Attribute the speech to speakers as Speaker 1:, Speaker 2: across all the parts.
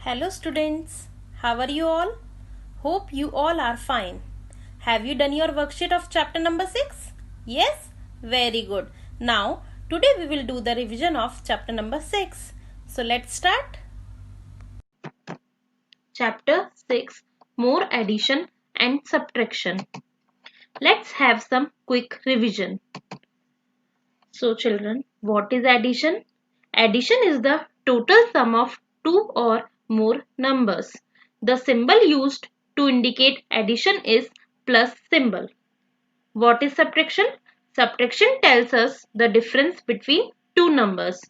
Speaker 1: Hello students, how are you all? Hope you all are fine. Have you done your worksheet of chapter number 6? Yes? Very good. Now, today we will do the revision of chapter number 6. So let's start. Chapter 6, More Addition and Subtraction. Let's have some quick revision. So children, what is addition? Addition is the total sum of two or more numbers. The symbol used to indicate addition is plus symbol. What is subtraction? Subtraction tells us the difference between two numbers.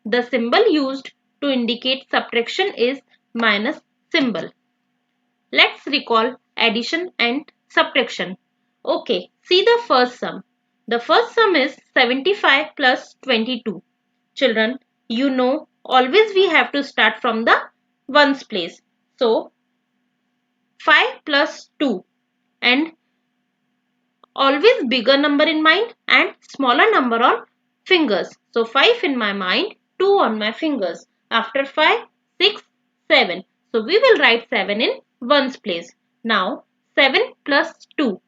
Speaker 1: The symbol used to indicate subtraction is minus symbol. Let's recall addition and subtraction. Okay, see the first sum. The first sum is 75 plus 22. Children, you know always we have to start from the ones place. So 5 plus 2 and always bigger number in mind and smaller number on fingers. So 5 in my mind, 2 on my fingers. After 5, 6, 7. So we will write 7 in ones place. Now 7 plus 2.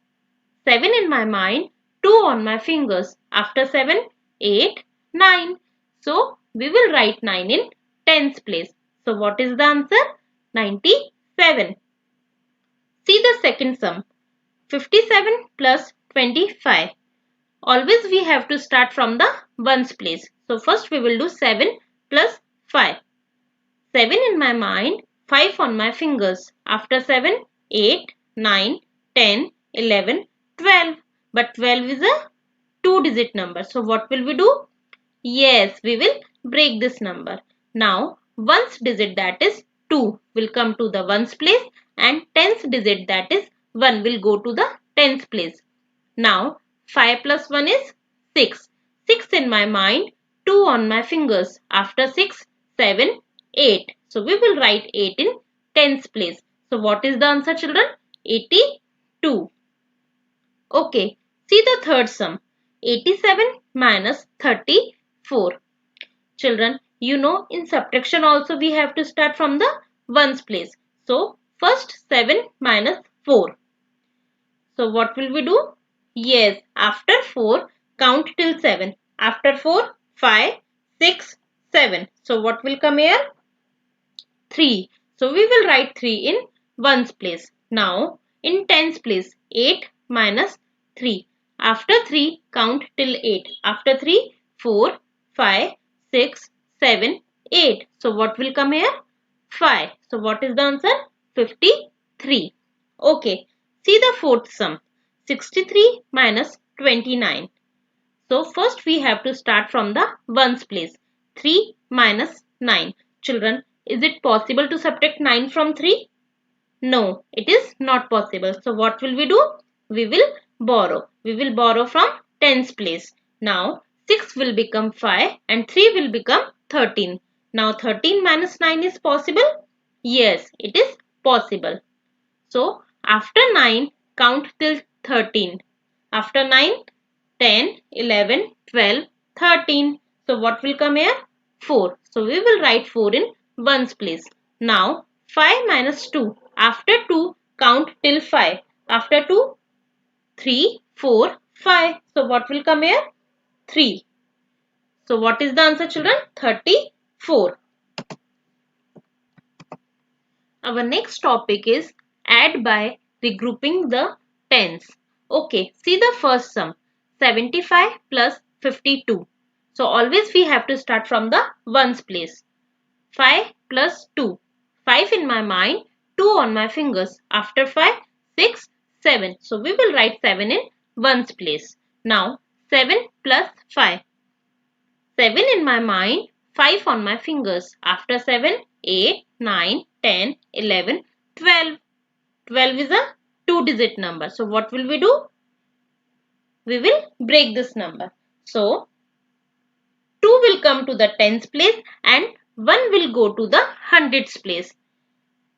Speaker 1: 7 in my mind, 2 on my fingers. After 7, 8, 9. So we will write 9 in tens place. So what is the answer? 97. See the second sum. 57 plus 25. Always we have to start from the ones place. So first we will do 7 plus 5. 7 in my mind, 5 on my fingers. After 7, 8, 9, 10, 11, 12. But 12 is a two-digit number. So what will we do? Yes, we will break this number. Now, ones digit that is 2 will come to the ones place and tens digit that is 1 will go to the tens place. Now, 5 plus 1 is 6. 6 in my mind, 2 on my fingers. After 6, 7, 8. So, we will write 8 in tens place. So, what is the answer children? 82. Okay, see the third sum. 87 minus 34. Children, you know in subtraction also we have to start from the ones place. So, first 7 minus 4. So, what will we do? Yes, after 4, count till 7. After 4, 5, 6, 7. So, what will come here? 3. So, we will write 3 in ones place. Now, in tens place, 8 minus 3. After 3, count till 8. After 3, 4, 5, 6, 7, 8. So, what will come here? 5. So, what is the answer? 53. Okay. See the fourth sum. 63 minus 29. So, first we have to start from the ones place. 3 minus 9. Children, is it possible to subtract 9 from 3? No, it is not possible. So, what will we do? We will borrow. We will borrow from tens place. Now, 6 will become 5 and 3 will become 13. Now, 13 minus 9 is possible? Yes, it is possible. So, after 9, count till 13. After 9, 10, 11, 12, 13. So, what will come here? 4. So, we will write 4 in ones place. Now, 5 minus 2. After 2, count till 5. After 2, 3, 4, 5. So, what will come here? 3. So, what is the answer children? 34. Our next topic is add by regrouping the tens. Okay, see the first sum. 75 plus 52. So always we have to start from the ones place. 5 plus 2. 5 in my mind, 2 on my fingers. After 5, 6, 7. So we will write 7 in ones place. Now 7 plus 5. 7 in my mind, 5 on my fingers. After 7, 8, 9, 10, 11, 12. 12 is a two-digit number. So what will we do? We will break this number. So 2 will come to the tens place and 1 will go to the hundreds place.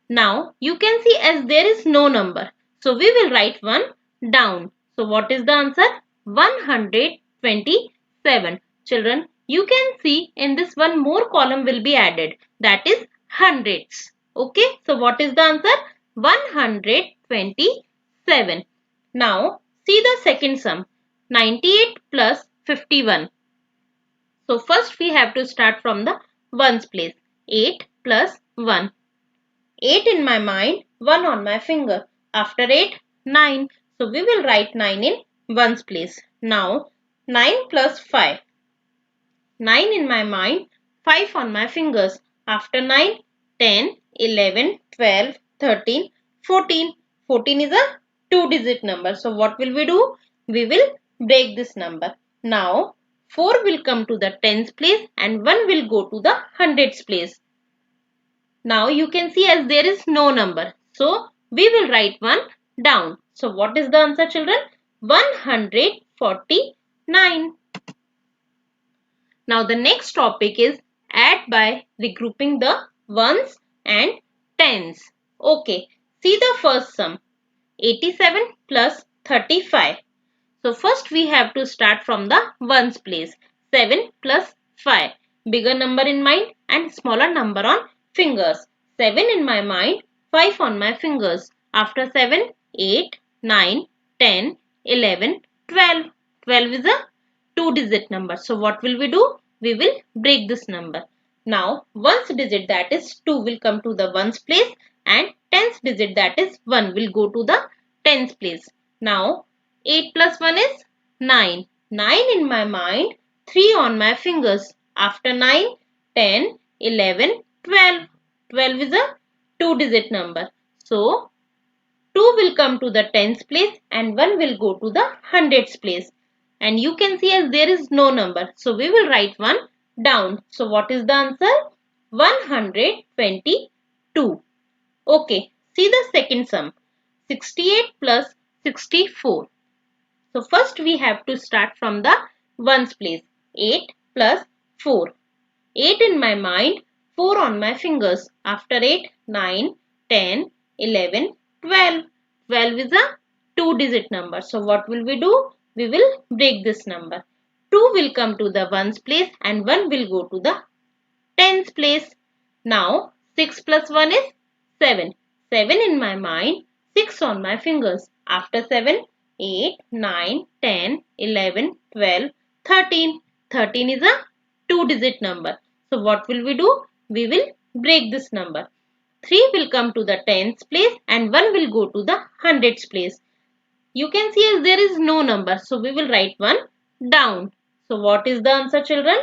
Speaker 1: Now you can see as there is no number. So we will write 1 down. So what is the answer? 127. Children, you can see in this one more column will be added. That is hundreds. Okay, so what is the answer? 127. Now see the second sum. 98 plus 51. So first we have to start from the ones place. 8 plus 1. 8 in my mind, 1 on my finger. After 8, 9. So we will write 9 in ones place. Now 9 plus 5. 9 in my mind, 5 on my fingers. After 9, 10, 11, 12, 13, 14. 14 is a two-digit number. So what will we do? We will break this number. Now 4 will come to the tens place and 1 will go to the hundreds place. Now you can see as there is no number. So we will write 1 down. So what is the answer, children? 149. Now the next topic is add by regrouping the ones and tens. Okay, see the first sum. 87 plus 35. So first we have to start from the ones place. 7 plus 5. Bigger number in mind and smaller number on fingers. 7 in my mind, 5 on my fingers. After 7, 8, 9, 10, 11, 12. 12 is a two-digit number. So what will we do? We will break this number. Now ones digit that is 2 will come to the ones place and tens digit that is 1 will go to the tens place. Now 8 plus 1 is 9. 9 in my mind, 3 on my fingers. After 9, 10, 11, 12. 12 is a two-digit number. So 2 will come to the tens place and 1 will go to the hundreds place. And you can see as there is no number. So we will write 1 down. So what is the answer? 122. Okay, see the second sum. 68 plus 64. So first we have to start from the ones place. 8 plus 4. 8 in my mind, 4 on my fingers. After 8, 9, 10, 11, 12. 12 is a two-digit number. So what will we do? We will break this number. 2 will come to the ones place and 1 will go to the tens place. Now 6 plus 1 is 7. 7 in my mind, 6 on my fingers. After 7, 8, 9, 10, 11, 12, 13. 13 is a two-digit number. So what will we do? We will break this number. 3 will come to the tens place and 1 will go to the hundreds place. You can see as there is no number. So we will write 1 down. So what is the answer, children?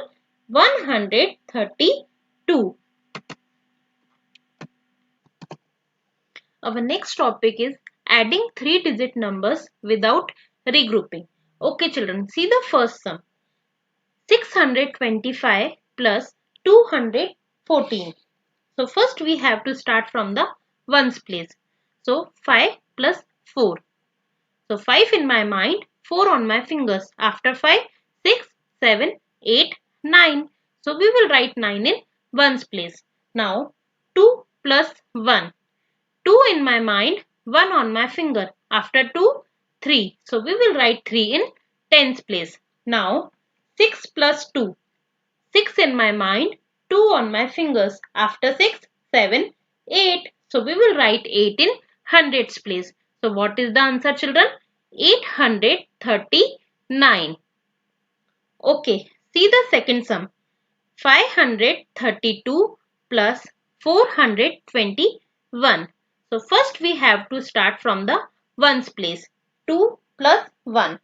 Speaker 1: 132. Our next topic is adding three-digit numbers without regrouping. Okay, children, see the first sum. 625 plus 214. So first we have to start from the ones place. So 5 plus 4. So 5 in my mind, 4 on my fingers. After 5, 6, 7, 8, 9. So we will write 9 in ones place. Now 2 plus 1. 2 in my mind, 1 on my finger. After 2, 3. So we will write 3 in tens place. Now 6 plus 2. 6 in my mind, 2 on my fingers. After 6, 7, 8. So we will write 8 in hundreds place. So what is the answer, children? 839. Okay, see the second sum. 532 plus 421. So first we have to start from the ones place. 2 plus 1.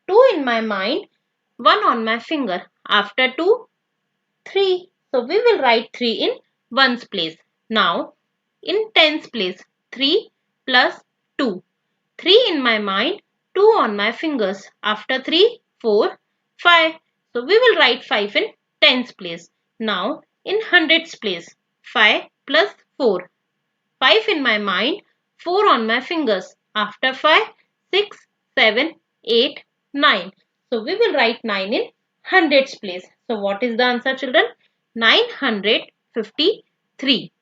Speaker 1: 2 in my mind, 1 on my finger. After 2, 3. So we will write 3 in ones place. Now in tens place. 3 plus 2. 3 in my mind, 2 on my fingers. After 3, 4, 5. So we will write 5 in tens place. Now in hundreds place. 5 plus 4. 5 in my mind, 4 on my fingers. After 5, 6, 7, 8, 9. So we will write 9 in hundreds place. So what is the answer, children? 953.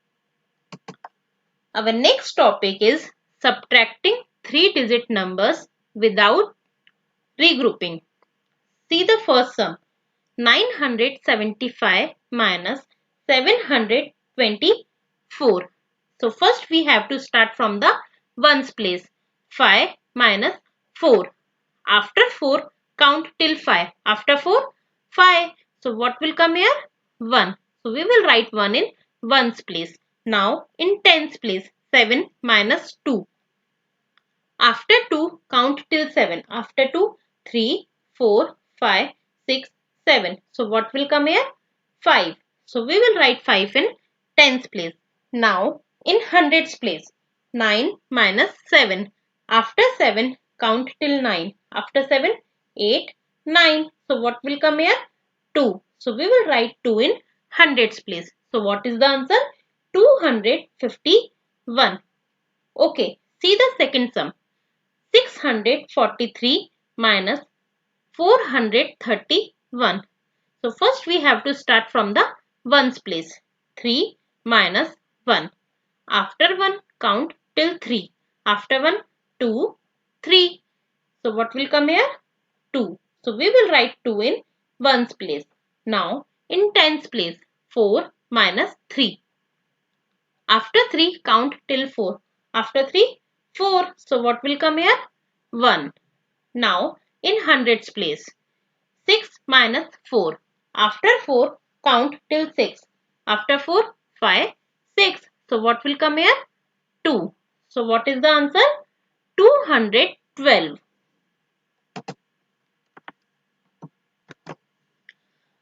Speaker 1: Our next topic is subtracting three-digit numbers without regrouping. See the first sum. 975 minus 724. So first we have to start from the ones place. 5 minus 4. After 4, count till 5. After 4, 5. So what will come here? 1. So we will write 1 in ones place. Now in tens place, 7 minus 2. After 2, count till 7. After 2, 3, 4, 5, 6, 7. So what will come here? 5. So we will write 5 in tens place. Now in hundreds place, 9 minus 7. After 7, count till 9. After 7, 8, 9. So what will come here? 2. So we will write 2 in hundreds place. So what is the answer? 251. Okay, see the second sum. 643 minus 431. So first we have to start from the ones place. 3 minus 1. After 1, count till 3. After 1, 2, 3. So what will come here? 2. So we will write 2 in ones place. Now in tens place, 4 minus 3. After 3, count till 4. After 3, 4. So what will come here? 1. Now in hundreds place, 6 minus 4. After 4, count till 6. After 4, 5, 6. So what will come here? 2. So what is the answer? 212.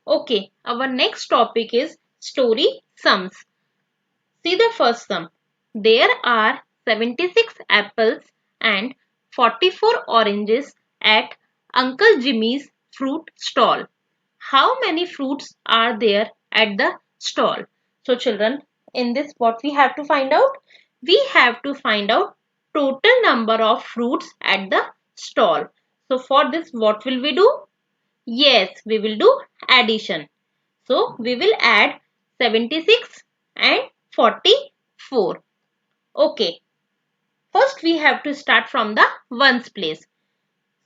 Speaker 1: Okay, our next topic is story sums. See the first sum. There are 76 apples and 44 oranges at Uncle Jimmy's fruit stall. How many fruits are there at the stall? So children, in this what we have to find out? We have to find out total number of fruits at the stall. So for this what will we do? Yes, we will do addition. So we will add 76 and 44. Okay. First we have to start from the ones place.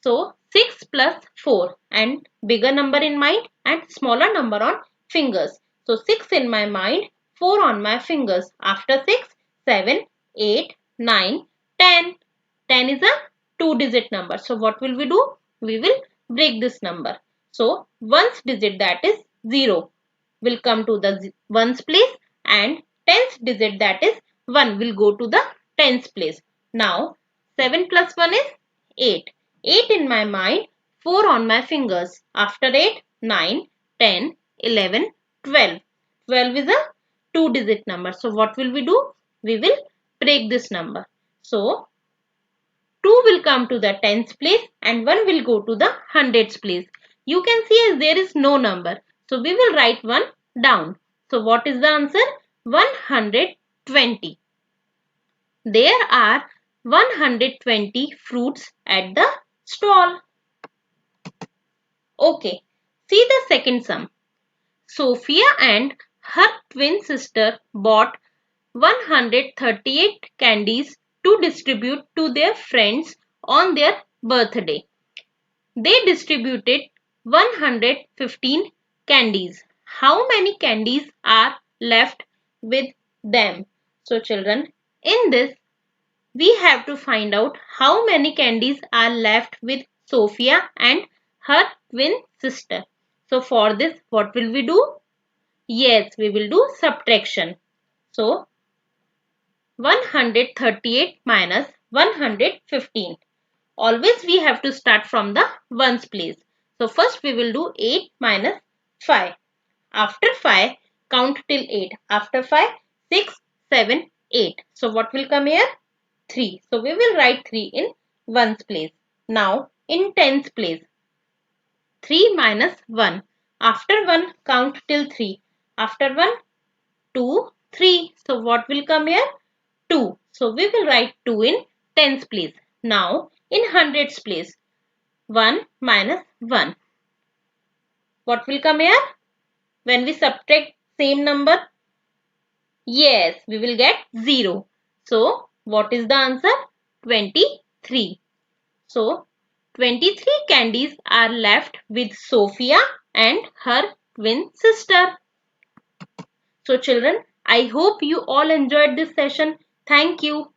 Speaker 1: So 6 plus 4 and bigger number in mind and smaller number on fingers. So 6 in my mind, 4 on my fingers. After 6, 7, 8, 9, 10. 10 is a 2-digit number. So what will we do? We will break this number. So ones digit, that is 0, will come to the ones place, and tens digit, that is 1, will go to the tens place. Now 7 plus 1 is 8. 8 in my mind, 4 on my fingers. After 8, 9, 10, 11, 12. 12 is a 2-digit number. So what will we do? We will break this number. So 2 will come to the tens place and 1 will go to the hundreds place. You can see as there is no number. So we will write 1 down. So what is the answer? 120. There are 120 fruits at the stall. Okay, see the second sum. Sophia and her twin sister bought 138 candies to distribute to their friends on their birthday. They distributed 115 candies. How many candies are left with them? So children, in this we have to find out how many candies are left with Sophia and her twin sister. So for this, what will we do? Yes, we will do subtraction. So 138 minus 115. Always we have to start from the ones place. So first we will do 8 minus 5. After 5, count till 8. After 5, 6, 7, 8. So what will come here? 3. So we will write 3 in ones place. Now in tens place, 3 minus 1. After 1, count till 3. After 1, 2, 3. So what will come here? 2. So we will write 2 in tens place. Now in hundreds place, 1 minus 1. What will come here? When we subtract same number? Yes, we will get 0. So what is the answer? 23. So 23 candies are left with Sophia and her twin sister. So children, I hope you all enjoyed this session. Thank you.